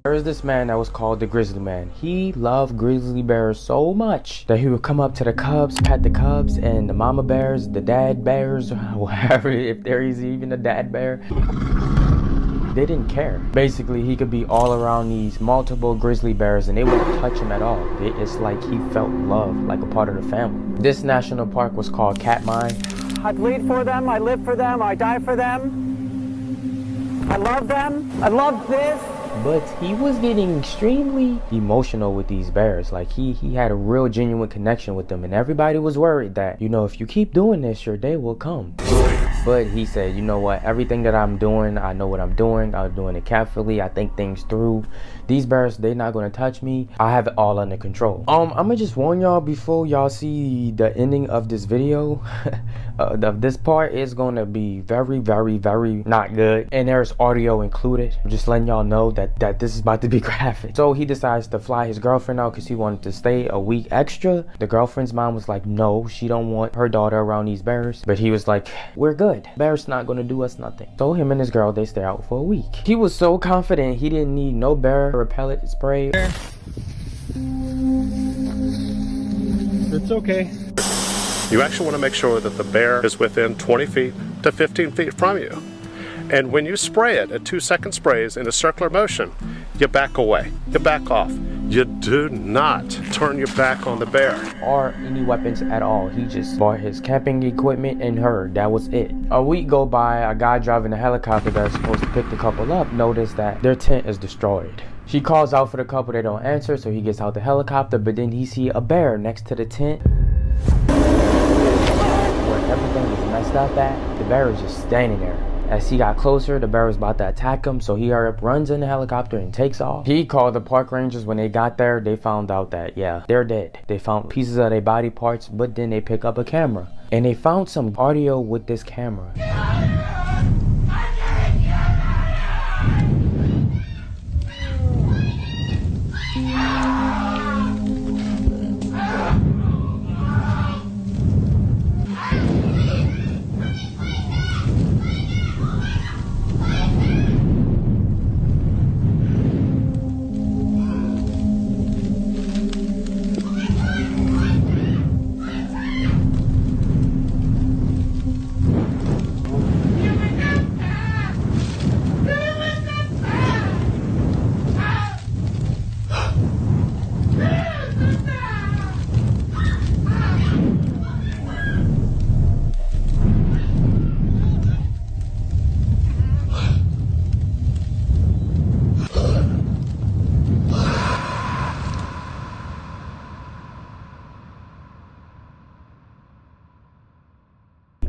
There was this man that was called the Grizzly Man. He loved grizzly bears so much that he would come up to the cubs, pet the cubs, and the mama bears, the dad bears, whatever, if there is even a dad bear. They didn't care. Basically, he could be all around these multiple grizzly bears and they wouldn't touch him at all. It's like he felt love, like a part of the family. This national park was called Katmai. I bleed for them, I live for them, I die for them. I love them, I love this. But he was getting extremely emotional with these bears. Like he had a real genuine connection with them, and everybody was worried that, you know, if you keep doing this, your day will come. But he said, you know what, everything that I'm doing, I know what I'm doing it carefully, I think things through. These bears, they're not gonna touch me. I have it all under control. I'm gonna just warn y'all before y'all see the ending of this video. This part is gonna be very, very, very not good, and there's audio included. I'm just letting y'all know that this is about to be graphic. So he decides to fly his girlfriend out because he wanted to stay a week extra. The girlfriend's mom was like, no, she don't want her daughter around these bears. But he was like, we're good, bears not gonna do us nothing. So him and his girl, they stay out for a week. He was so confident he didn't need no bear repellent spray. It's okay. You actually want to make sure that the bear is within 20 feet to 15 feet from you. And when you spray it at 2-second sprays in a circular motion, you back away, you back off. You do not turn your back on the bear. Or any weapons at all. He just bought his camping equipment and her. That was it. A week go by, a guy driving a helicopter that's supposed to pick the couple up noticed that their tent is destroyed. She calls out for the couple, they don't answer, so he gets out the helicopter, but then he see a bear next to the tent. Where everything was messed up at, the bear was just standing there. As he got closer, the bear was about to attack him, so he hurry up, runs in the helicopter and takes off. He called the park rangers. When they got there, they found out that, yeah, they're dead. They found pieces of their body parts, but then they pick up a camera. And they found some audio with this camera.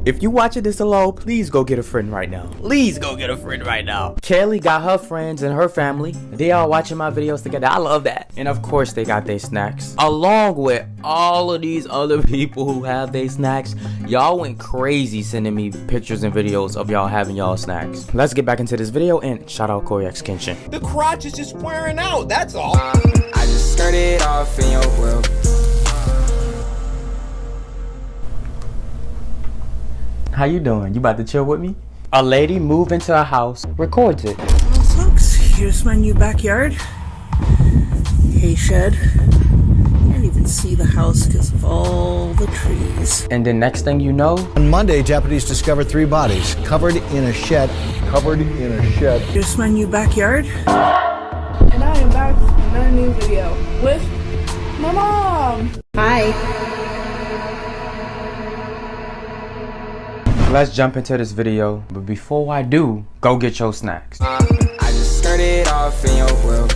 If you watching this alone, please go get a friend right now. Please go get a friend right now. Kelly got her friends and her family. They all watching my videos together. I love that. And of course, they got their snacks. Along with all of these other people who have their snacks. Y'all went crazy sending me pictures and videos of y'all having y'all snacks. Let's get back into this video and shout out Corey X Kenshin. The crotch is just wearing out, that's all. I just started off in your world. How you doing? You about to chill with me? A lady moved into a house, records it. Well, folks, here's my new backyard. Hay shed. Can't even see the house because of all the trees. And then next thing you know, on Monday, deputies discovered 3 bodies covered in a shed. Here's my new backyard. And I am back with another new video with my mom. Hi. let's jump into this video. But before I do, go get your snacks. I just started off in your world.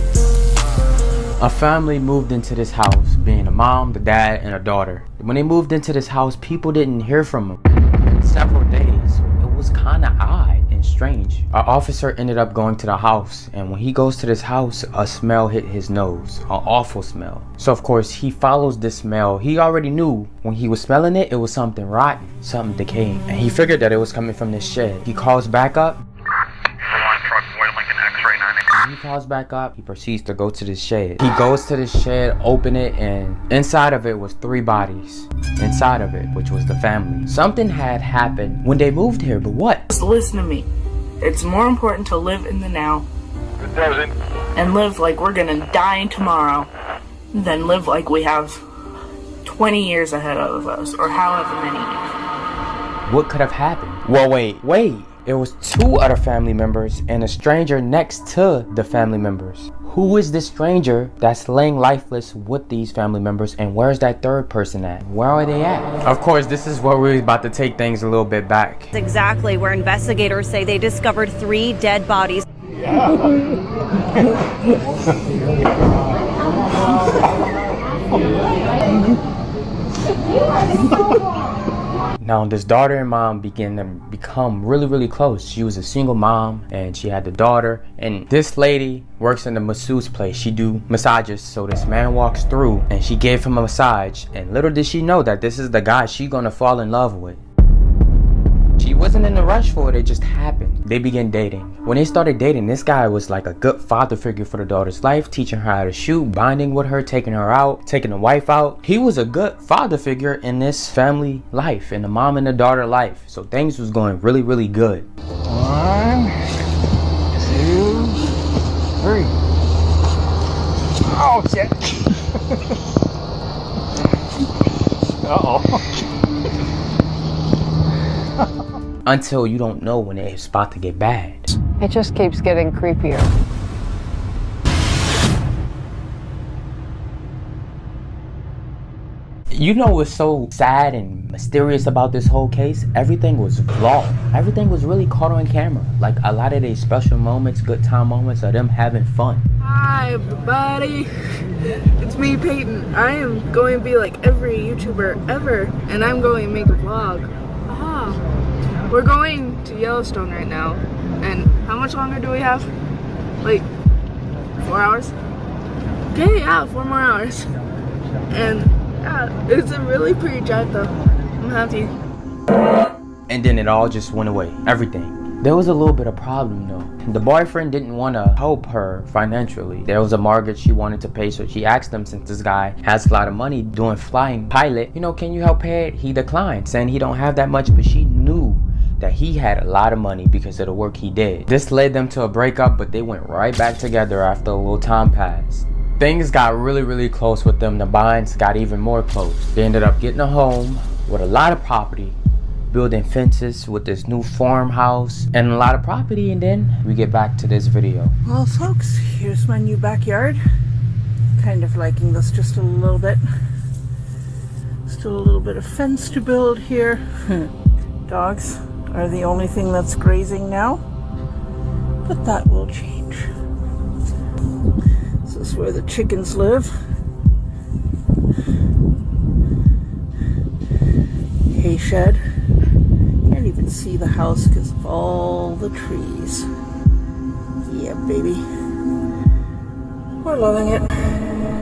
A family moved into this house, being a mom, the dad, and a daughter. When they moved into this house, people didn't hear from them in several days. It was kind of odd and strange. Our officer ended up going to the house, and when he goes to this house, a smell hit his nose, an awful smell. So of course, he follows this smell. He already knew when he was smelling it, it was something rotten, something decaying, and he figured that it was coming from this shed. He calls back up. He calls back up, he proceeds to go to this shed. He goes to this shed, open it, and inside of it was 3 bodies. Inside of it, which was the family. Something had happened when they moved here, but what? Just listen to me. It's more important to live in the now and live like we're gonna die tomorrow, than live like we have 20 years ahead of us, or however many years. What could have happened? Well, wait. It was 2 other family members and a stranger next to the family members. Who is this stranger that's laying lifeless with these family members, and where's that third person at? Where are they at? Of course, this is where we're about to take things a little bit back. Exactly where investigators say they discovered 3 dead bodies. Now, this daughter and mom began to become really close. She was a single mom and she had the daughter, and this lady works in the masseuse place. She do massages. So this man walks through and she gave him a massage, and little did she know that this is the guy she gonna fall in love with. She wasn't in a rush for it, it just happened. They began dating. When they started dating, this guy was like a good father figure for the daughter's life, teaching her how to shoot, bonding with her, taking her out, taking the wife out. He was a good father figure in this family life, in the mom and the daughter life. So things was going really good. 1, 2, 3. Oh shit. Uh-oh. Until you don't know when it's about to get bad. It just keeps getting creepier. You know what's so sad and mysterious about this whole case? Everything was vlogged. Everything was really caught on camera. Like a lot of these special moments, good time moments of them having fun. Hi everybody, it's me Peyton. I am going to be like every YouTuber ever, and I'm going to make a vlog. We're going to Yellowstone right now, and how much longer do we have? Like 4 hours? Okay, yeah, 4 more hours. And yeah, it's a really pretty drive though. I'm happy. And then it all just went away. Everything. There was a little bit of problem though. The boyfriend didn't want to help her financially. There was a mortgage she wanted to pay, so she asked him, since this guy has a lot of money doing flying pilot, you know, can you help pay it? He declined, saying he don't have that much, but she knew that he had a lot of money because of the work he did. This led them to a breakup, but they went right back together after a little time passed. Things got really close with them. The bonds got even more close. They ended up getting a home with a lot of property, building fences with this new farmhouse and a lot of property, and then we get back to this video. Well folks, here's my new backyard. Kind of liking this just a little bit. Still a little bit of fence to build here. Dogs are the only thing that's grazing now, but that will change. This is where the chickens live. Hay shed. Can't even see the house because of all the trees. Yeah, baby. We're loving it.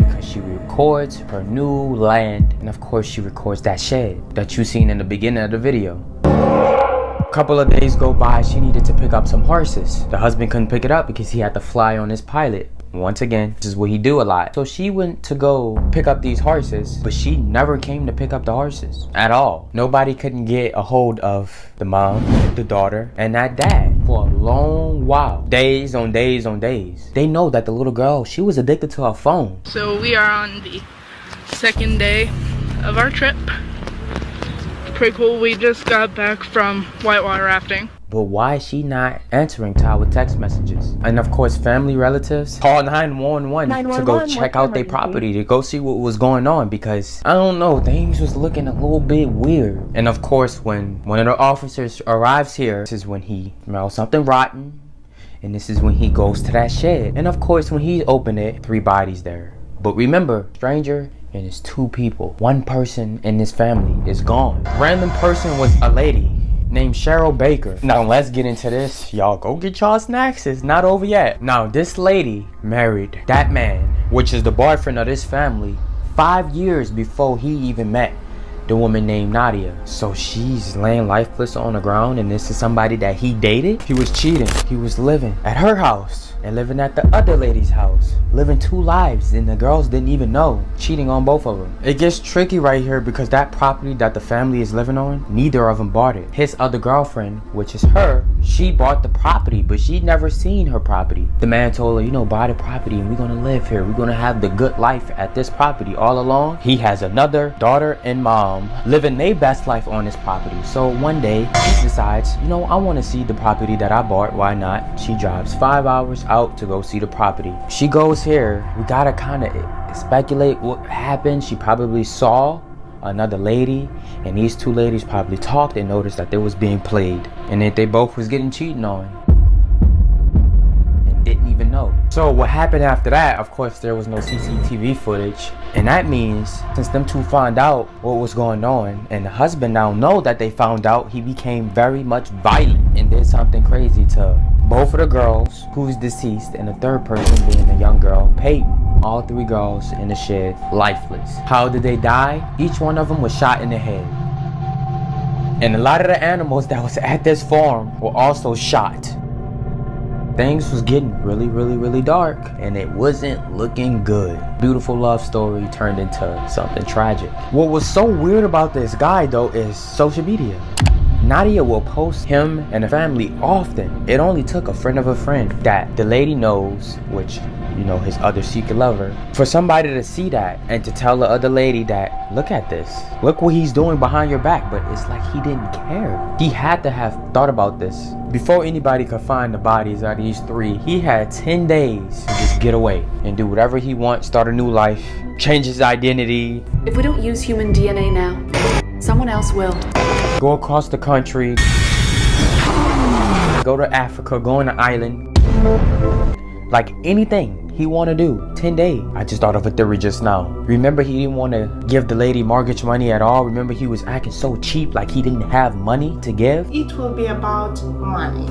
Because she records her new land, and of course she records that shed that you seen in the beginning of the video. A couple of days go by, she needed to pick up some horses. The husband couldn't pick it up because he had to fly on his pilot. Once again, this is what he do a lot. So she went to go pick up these horses, but she never came to pick up the horses at all. Nobody couldn't get a hold of the mom, the daughter, and that dad for a long while. Days on days on days. They know that the little girl, she was addicted to her phone. So we are on the 2nd day of our trip. Pretty cool. We just got back from whitewater rafting. But why is she not answering to our text messages? And of course, family, relatives call 911 to go check out their property, to go see what was going on, because I don't know, things was looking a little bit weird. And of course, when one of the officers arrives here, this is when he smells something rotten, and this is when he goes to that shed. And of course, when he opened it, 3 bodies there. But remember, stranger and it's 2 people. 1 person in this family is gone. Random person was a lady named Cheryl Baker. Now let's get into this. Y'all go get y'all snacks, it's not over yet. Now this lady married that man, which is the boyfriend of this family, 5 years before he even met the woman named Nadia. So she's laying lifeless on the ground, and this is somebody that he dated. He was cheating. He was living at her house and living at the other lady's house. girls, living 2 lives, and the girls didn't even know, cheating on both of them. It gets tricky right here because that property that the family is living on, neither of them bought it. His other girlfriend, which is her, she bought the property, but she'd never seen her property. The man told her, you know, buy the property and we're gonna live here. We're gonna have the good life at this property. All along, he has another daughter and mom living their best life on this property. So one day, he decides, you know, I wanna see the property that I bought, why not? She drives 5 hours out to go see the property. She goes here, we gotta kinda speculate what happened. She probably saw another lady, and these 2 ladies probably talked and noticed that they was being played, and that they both was getting cheated on and didn't even know. So what happened after that, of course there was no CCTV footage, and that means since them 2 found out what was going on, and the husband now know that they found out, he became very much violent and did something crazy to both of the girls who's deceased, and the third person being the young girl, Peyton. All 3 girls in the shed, lifeless. How did they die? Each one of them was shot in the head. And a lot of the animals that was at this farm were also shot. Things was getting really dark, and it wasn't looking good. Beautiful love story turned into something tragic. What was so weird about this guy though is social media. Nadia will post him and the family often. It only took a friend of a friend that the lady knows, which, you know, his other secret lover, for somebody to see that and to tell the other lady that, look at this, look what he's doing behind your back. But it's like he didn't care. He had to have thought about this. Before anybody could find the bodies of these 3, he had 10 days to just get away and do whatever he wants, start a new life, change his identity. If we don't use human DNA now, someone else will. Go across the country, go to Africa, go on an island, like anything he want to do. 10 days. I just thought of a theory just now. Remember, he didn't want to give the lady mortgage money at all. Remember, he was acting so cheap, like he didn't have money to give. It will be about money.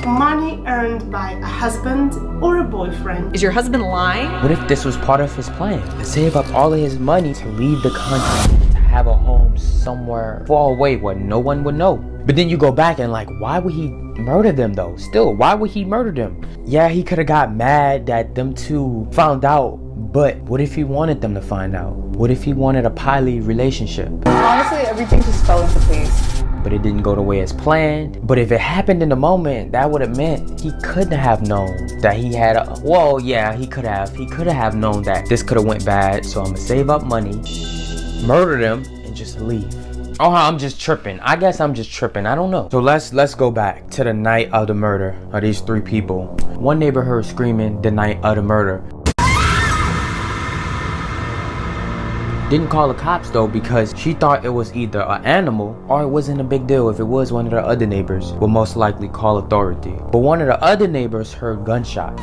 Money earned by a husband or a boyfriend. Is your husband lying? What if this was part of his plan? To save up all of his money to leave the country, to have a home somewhere far away where no one would know. But then you go back and like, why would he murder them though? Still, why would he murder them? Yeah, he could have got mad that them 2 found out, but what if he wanted them to find out? What if he wanted a poly relationship? Honestly, everything just fell into place. But it didn't go the way as planned. But if it happened in the moment, that would have meant he couldn't have known that he had a, well, yeah, he could have known that this could have went bad. So I'm gonna save up money, murder them, and just leave. Oh, I'm just tripping. I guess I'm just tripping. I don't know. So let's go back to the night of the murder of these 3 people. One neighbor heard screaming the night of the murder. Didn't call the cops though because she thought it was either an animal or it wasn't a big deal. If it was one of the other neighbors, would most likely call authority. But one of the other neighbors heard gunshot.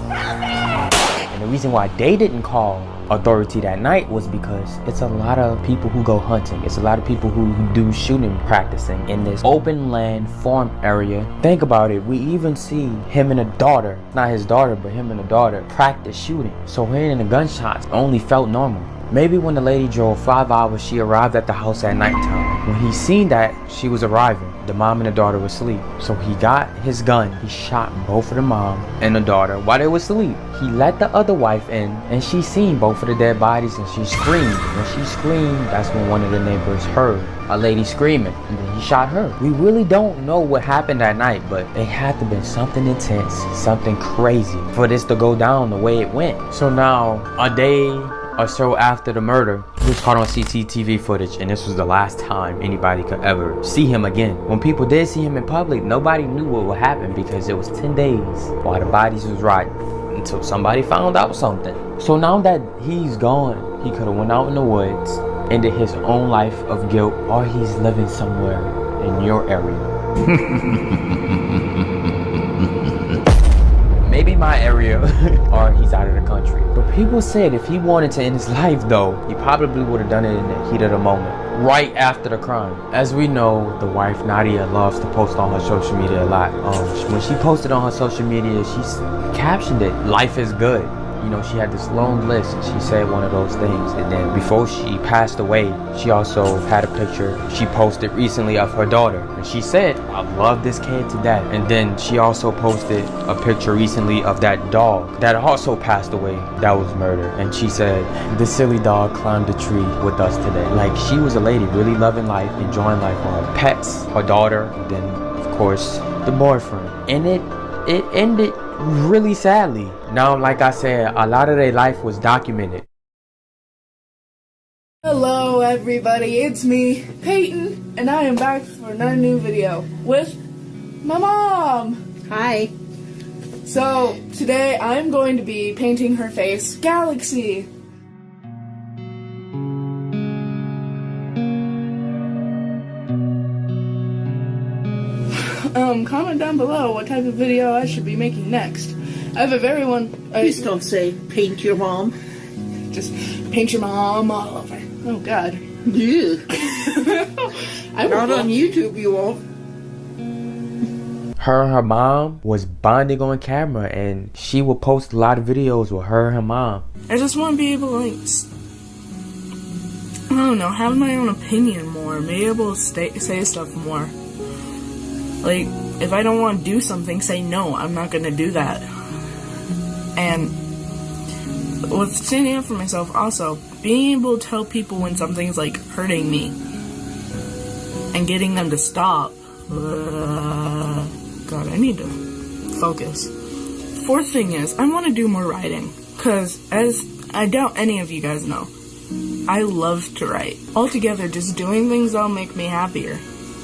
And the reason why they didn't call authority that night was because it's a lot of people who go hunting. It's a lot of people who do shooting practicing in this open land farm area. Think about it. We even see him and a daughter, not his daughter, but him and a daughter practice shooting. So hearing the gunshots only felt normal. Maybe when the lady drove 5 hours, she arrived at the house at nighttime. When he seen that she was arriving, the mom and the daughter were asleep. So he got his gun, he shot both of the mom and the daughter while they were asleep. He let the other wife in, and she seen both of the dead bodies, and she screamed. When she screamed, that's when one of the neighbors heard a lady screaming, and then he shot her. We really don't know what happened that night, but it had to have been something intense, something crazy for this to go down the way it went. So now, a day or so after the murder, he was caught on CCTV footage, and this was the last time anybody could ever see him again. When people did see him in public, nobody knew what would happen because it was 10 days while the bodies was rotting until somebody found out something. So now that he's gone, he could have went out in the woods, ended his own life of guilt, or he's living somewhere in your area. Maybe my area, or he's out of the country. But people said if he wanted to end his life though, he probably would have done it in the heat of the moment, right after the crime. As we know, the wife Nadia loves to post on her social media a lot. When she posted on her social media, she captioned it, "Life is good." you know, she had this long list, and she said one of those things. And then before she passed away, she also had a picture she posted recently of her daughter, and she said, I love this kid to death. And then she also posted a picture recently of that dog that also passed away, that was murdered, and she said, this silly dog climbed the tree with us today. Like, she was a lady really loving life, enjoying life with her pets, her daughter, and then of course the boyfriend. And it ended really sadly. Now, like I said, a lot of their life was documented. Hello everybody, it's me, Peyton, and I am back for another new video with my mom. Hi. So, today I'm going to be painting her face Galaxy. Comment down below what type of video I should be making next. I have a very one... Please don't say paint your mom. Just paint your mom all over. Oh god. Yeah. Not on YouTube, you won't. Her and her mom was bonding on camera, and she would post a lot of videos with her and her mom. I just want to be able to, like, I don't know, have my own opinion more, be able to say stuff more. Like, if I don't want to do something, say no, I'm not going to do that. And with standing up for myself, also, being able to tell people when something's, like, hurting me and getting them to stop. God, I need to focus. Fourth thing is, I want to do more writing, because as I doubt any of you guys know, I love to write. Altogether, just doing things that'll make me happier.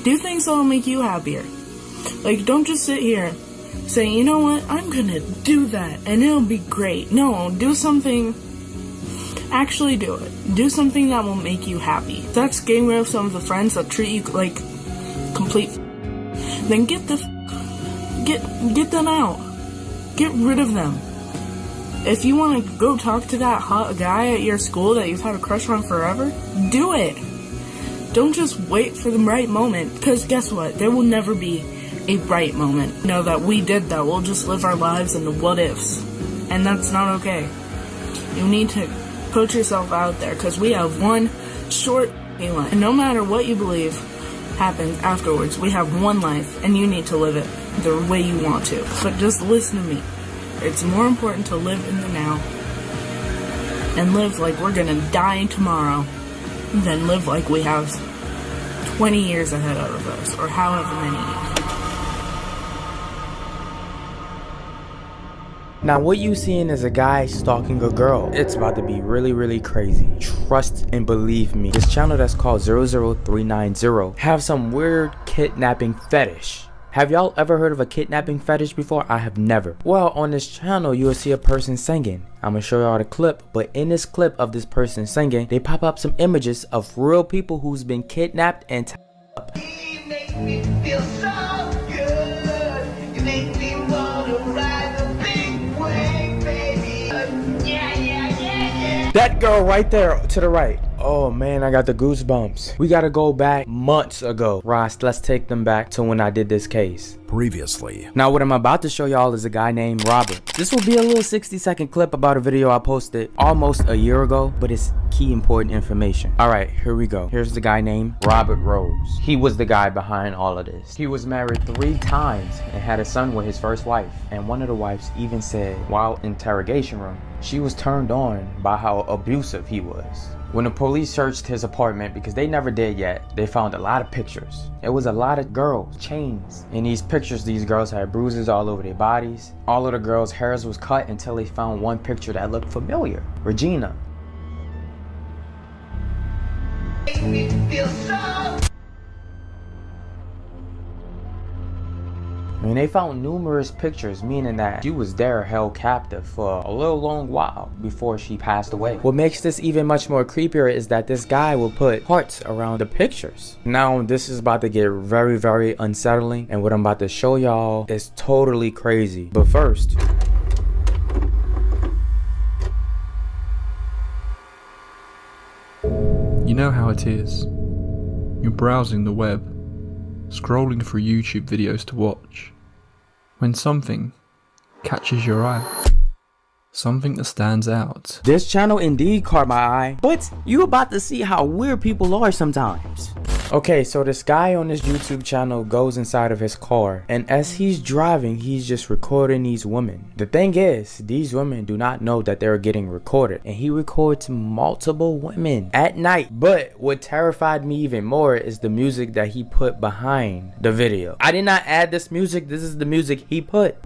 Do things that'll make you happier. Like, don't just sit here saying, you know what, I'm gonna do that and it'll be great. No, do something. Actually do it. Do something that will make you happy. If that's getting rid of some of the friends that treat you like complete, then get them out. Get rid of them. If you want to go talk to that hot guy at your school that you've had a crush on forever, do it. Don't just wait for the right moment, because guess what? There will never be a right moment. Know that we did that. We'll just live our lives in the what ifs, and that's not okay. You need to put yourself out there, because we have one short life, and no matter what you believe happens afterwards, we have one life, and you need to live it the way you want to. But just listen to me. It's more important to live in the now and live like we're gonna die tomorrow than live like we have 20 years ahead of us, or however many years. Now, what you seeing is a guy stalking a girl. It's about to be really, really crazy. Trust and believe me. This channel that's called 00390 have some weird kidnapping fetish. Have y'all ever heard of a kidnapping fetish before? I have never. Well, on this channel, you will see a person singing. I'm gonna show y'all the clip, but in this clip of this person singing, they pop up some images of real people who's been kidnapped and tied up. That girl right there to the right. Oh man, I got the goosebumps. We gotta go back months ago. Ras, let's take them back to when I did this case. Previously. Now what I'm about to show y'all is a guy named Robert. This will be a little 60-second clip about a video I posted almost a year ago, but it's key important information. Alright, here we go. Here's the guy named Robert Rose. He was the guy behind all of this. He was married 3 times and had a son with his first wife. And one of the wives even said, while interrogation room, she was turned on by how abusive he was. When the police searched his apartment, because they never did yet, they found a lot of pictures. It was a lot of girls, chains. In these pictures, these girls had bruises all over their bodies. All of the girls' hairs was cut until they found one picture that looked familiar. Regina. I mean, they found numerous pictures, meaning that she was there held captive for a little long while before she passed away. What makes this even much more creepier is that this guy will put hearts around the pictures. Now, this is about to get very, very unsettling, and what I'm about to show y'all is totally crazy. But first, you know how it is. You're browsing the web, scrolling through YouTube videos to watch, when something catches your eye. something that stands out. This channel indeed caught my eye, but you about to see how weird people are sometimes. Okay, so this guy on this YouTube channel goes inside of his car, and as he's driving, he's just recording these women. The thing is, these women do not know that they're getting recorded, and he records multiple women at night. But what terrified me even more is the music that he put behind the video. I did not add this music, this is the music he put.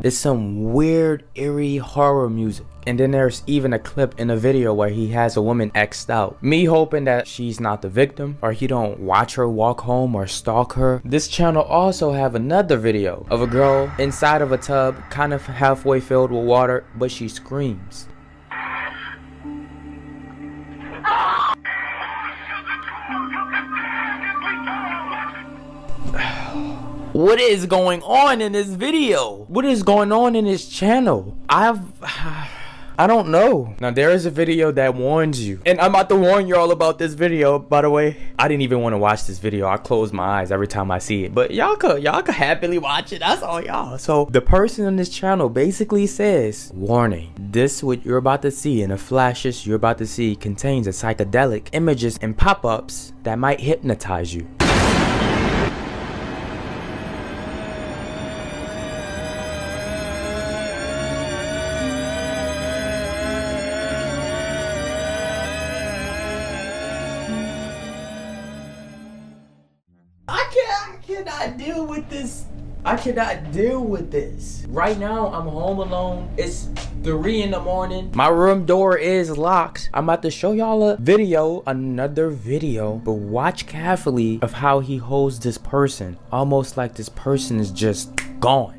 It's some weird, eerie horror music. And then there's even a clip in a video where he has a woman X'd out. Me hoping that she's not the victim, or he don't watch her walk home or stalk her. This channel also have another video of a girl inside of a tub, kind of halfway filled with water, but she screams. What is going on in this video? What is going on in this channel? I don't know. Now there is a video that warns you, and I'm about to warn you all about this video. By the way, I didn't even want to watch this video. I close my eyes every time I see it, but y'all could happily watch it. That's all y'all. So the person on this channel basically says, warning, this what you're about to see and the flashes you're about to see contains a psychedelic images and pop-ups that might hypnotize you. I cannot deal with this. Right now, I'm home alone. It's 3 in the morning. My room door is locked. I'm about to show y'all another video, but watch carefully of how he holds this person, almost like this person is just gone.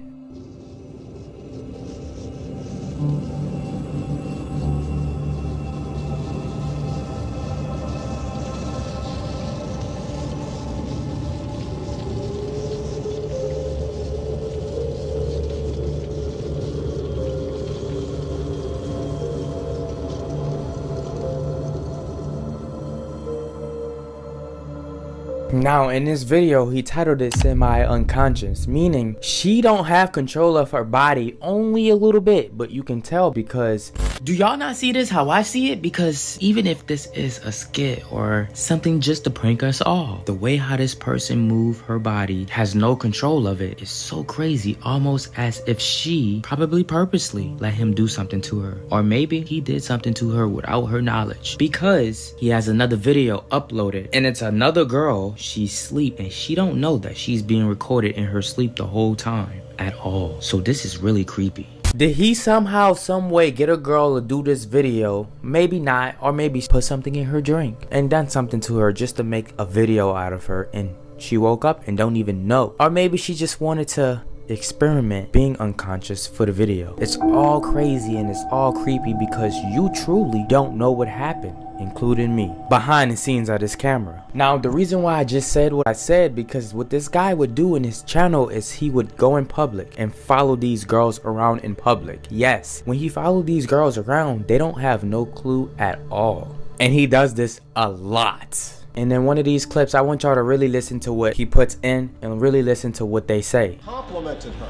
Now in this video, he titled it semi-unconscious, meaning she don't have control of her body, only a little bit, but you can tell because, do y'all not see this how I see it? Because even if this is a skit or something just to prank us all, the way how this person move her body, has no control of it, is so crazy, almost as if she probably purposely let him do something to her, or maybe he did something to her without her knowledge, because he has another video uploaded and it's another girl. She's asleep and she don't know that she's being recorded in her sleep the whole time at all. So this is really creepy. Did he somehow, some way get a girl to do this video? Maybe not, or maybe put something in her drink and done something to her just to make a video out of her, and she woke up and don't even know. Or maybe she just wanted to experiment being unconscious for the video. It's all crazy and it's all creepy because you truly don't know what happened, including me, behind the scenes of this camera. Now the reason why I just said what I said, because what this guy would do in his channel is he would go in public and follow these girls around in public. Yes, when he followed these girls around, they don't have no clue at all, and he does this a lot. And then one of these clips, I want y'all to really listen to what he puts in and really listen to what they say. Complimented her,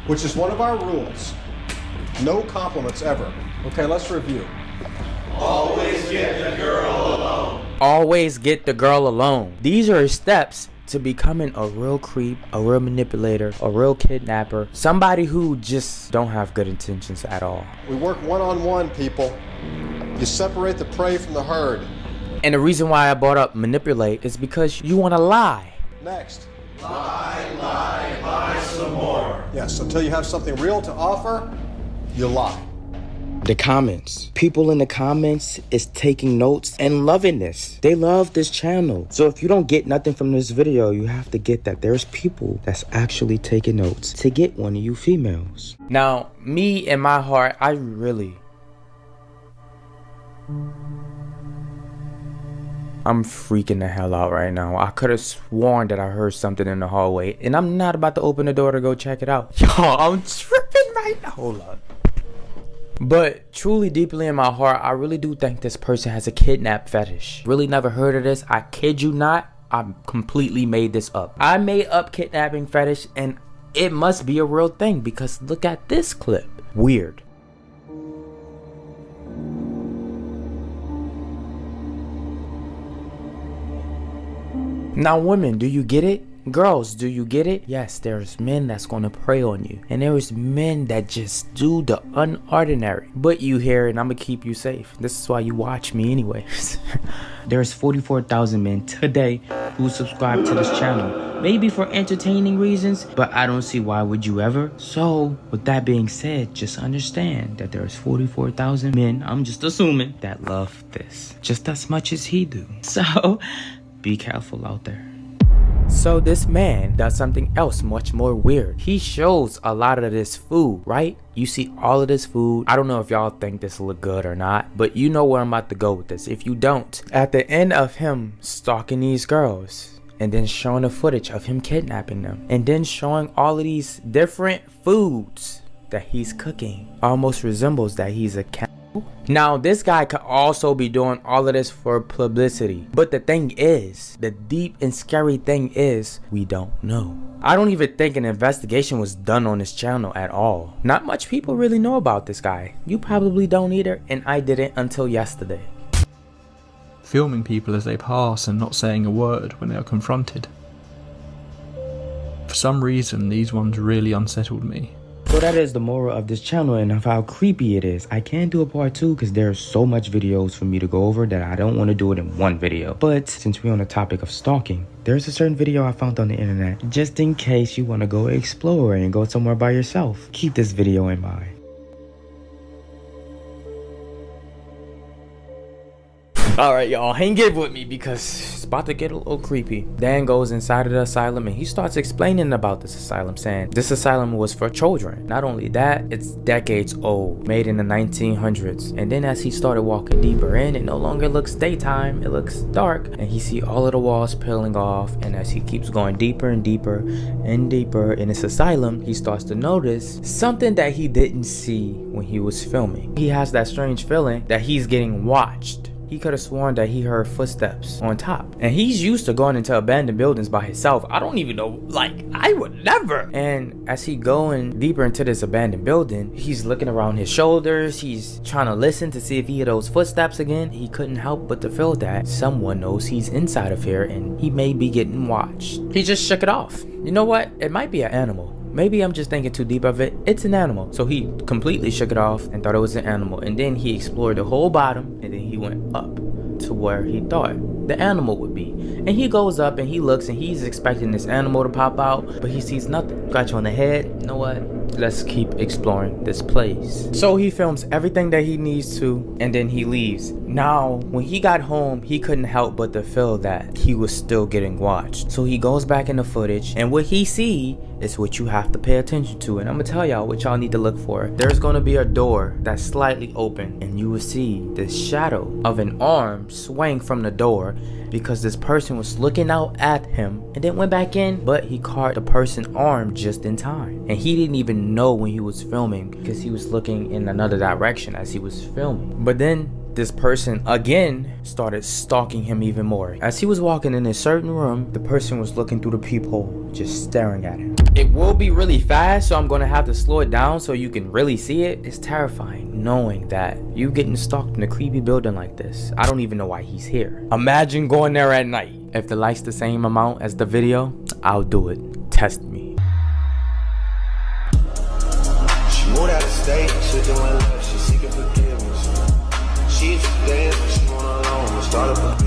which is one of our rules. No compliments ever. Okay, let's review. Always get the girl alone. Always get the girl alone. These are steps to becoming a real creep, a real manipulator, a real kidnapper, somebody who just don't have good intentions at all. We work one-on-one, people. You separate the prey from the herd. And the reason why I brought up manipulate is because you want to lie. Next. Lie some more. Yes, until you have something real to offer, you lie. The comments. People in the comments is taking notes and loving this. They love this channel. So if you don't get nothing from this video, you have to get that there's people that's actually taking notes to get one of you females. Now, me in my heart, I'm freaking the hell out right now. I could have sworn that I heard something in the hallway, and I'm not about to open the door to go check it out. Y'all, I'm tripping right now. Hold on. But truly, deeply in my heart, I really do think this person has a kidnap fetish. Really never heard of this. I kid you not. I completely made this up. I made up kidnapping fetish, and it must be a real thing because look at this clip. Weird. Now women, do you get it? Girls, do you get it? Yes, there's men that's gonna prey on you, and there's men that just do the unordinary. But you hear it, and I'm gonna keep you safe. This is why you watch me anyways. There's 44,000 men today who subscribe to this channel. Maybe for entertaining reasons, but I don't see why would you ever. So with that being said, just understand that there's 44,000 men, I'm just assuming, that love this just as much as he do. So be careful out there. So this man does something else much more weird. He shows a lot of this food, right? You see all of this food. I don't know if y'all think this look good or not, but you know where I'm about to go with this. If you don't, at the end of him stalking these girls, and then showing the footage of him kidnapping them, and then showing all of these different foods that he's cooking, almost resembles that he's a cannibal. Now this guy could also be doing all of this for publicity, but the thing is, the deep and scary thing is, we don't know. I don't even think an investigation was done on this channel at all. Not much people really know about this guy. You probably don't either, and I didn't until yesterday. Filming people as they pass and not saying a word when they are confronted. For some reason, these ones really unsettled me. So that is the moral of this channel and of how creepy it is. I can't do a part 2 because there's so much videos for me to go over that I don't want to do it in one video. But since we're on the topic of stalking, there's a certain video I found on the internet just in case you want to go explore and go somewhere by yourself. Keep this video in mind. Alright y'all, hang in with me because it's about to get a little creepy. Dan goes inside of the asylum and he starts explaining about this asylum, saying this asylum was for children. Not only that, it's decades old, made in the 1900s. And then as he started walking deeper in, it no longer looks daytime, it looks dark. And he see all of the walls peeling off, and as he keeps going deeper and deeper and deeper in this asylum, he starts to notice something that he didn't see when he was filming. He has that strange feeling that he's getting watched. He could have sworn that he heard footsteps on top. And he's used to going into abandoned buildings by himself. I don't even know, like, I would never. And as he going deeper into this abandoned building, he's looking around his shoulders. He's trying to listen to see if he hear those footsteps again. He couldn't help but to feel that someone knows he's inside of here and he may be getting watched. He just shook it off. You know what? It might be an animal. Maybe I'm just thinking too deep of it. It's an animal. So he completely shook it off and thought it was an animal. And then he explored the whole bottom and then he went up to where he thought the animal would be. And he goes up and he looks and he's expecting this animal to pop out, but he sees nothing. Got you on the head. You know what? Let's keep exploring this place. So he films everything that he needs to and then he leaves. Now, when he got home, he couldn't help but to feel that he was still getting watched. So he goes back in the footage and what he see is what you have to pay attention to. And I'm gonna tell y'all what y'all need to look for. There's gonna be a door that's slightly open and you will see this shadow of an arm swaying from the door because this person was looking out at him and then went back in, but he caught the person's arm just in time. And he didn't even know when he was filming because he was looking in another direction as he was filming. But then this person again started stalking him even more. As he was walking in a certain room, the person was looking through the peephole, just staring at him. It will be really fast, so I'm gonna have to slow it down so you can really see it. It's terrifying knowing that you getting stalked in a creepy building like this. I don't even know why he's here. Imagine going there at night. If the likes the same amount as the video, I'll do it. Test me. She moved out of state, she doing love, she seeking forgiveness. She used to dance, but she went alone, start up a